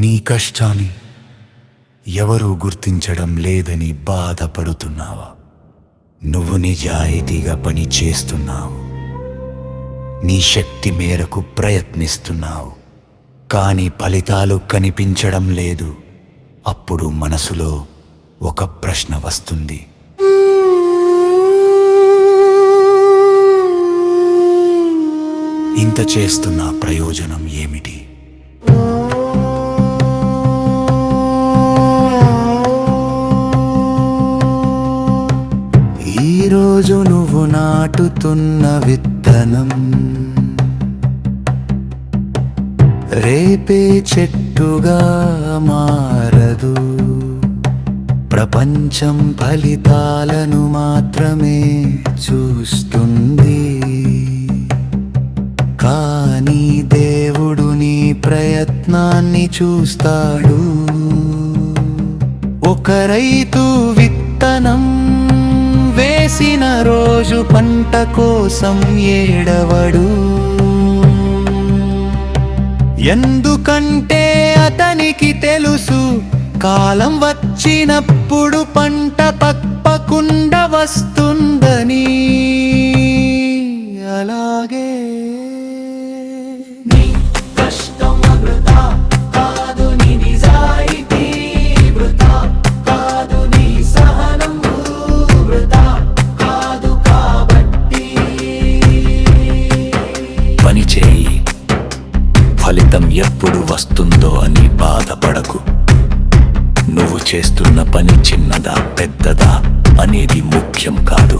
నీ కష్టాన్ని ఎవరూ గుర్తించడం లేదని బాధపడుతున్నావా? నువ్వు నిజాయితీగా పని చేస్తున్నావు, నీ శక్తి మేరకు ప్రయత్నిస్తున్నావు, కానీ ఫలితాలు కనిపించడం లేదు. అప్పుడు మనసులో ఒక ప్రశ్న వస్తుంది, ఇంత చేస్తున్న ప్రయోజనం ఏమిటి? ఈరోజు నువ్వు నాటుతున్న విత్తనం రేపే చెట్టుగా మారదు. ప్రపంచం ఫలితాలను మాత్రమే చూస్తుంది, కానీ దేవుడు నీ ప్రయత్నాన్ని చూస్తాడు. ఒక రైతు విత్తనం వేసిన రోజు పంట కోసం ఏడవడు, ఎందుకంటే అతనికి తెలుసు కాలం వచ్చినప్పుడు పంట తప్పకుండా వస్తుందని. అలాగే నీ కష్టం వృథా కాదు, నీ నిజాయితీ వృథా కాదు, నీ సహనం వృథా కాదు. కాబట్టి పని చేయి, ఫలితం ఎప్పుడు వస్తుందో అని బాధపడకు. నువ్వు చేస్తున్న పని చిన్నదా పెద్దదా అనేది ముఖ్యం కాదు,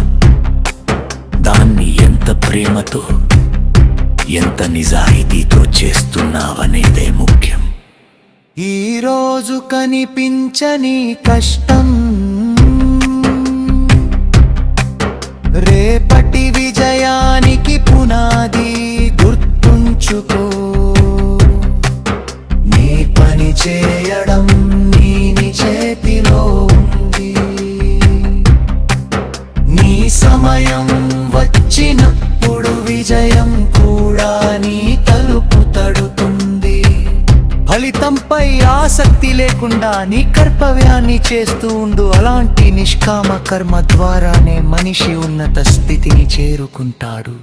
దాన్ని ఎంత ప్రేమతో ఎంత నిజాయితీతో చేస్తున్నావనేదే ముఖ్యం. ఈరోజు కనిపించని కష్టం రేపటి విజయానికి పునాది. గుర్తుంచుకో, నీ పని చేయడం నీ చేతిలో ఉంది. నీ సమయం వచ్చినప్పుడు విజయం కూడా నీ తలుపు తడుతుంది. ఫలితంపై ఆసక్తి లేకుండా నీ కర్తవ్యాన్ని చేస్తూ ఉండు. అలాంటి నిష్కామ కర్మ ద్వారానే మనిషి ఉన్నత స్థితిని చేరుకుంటాడు.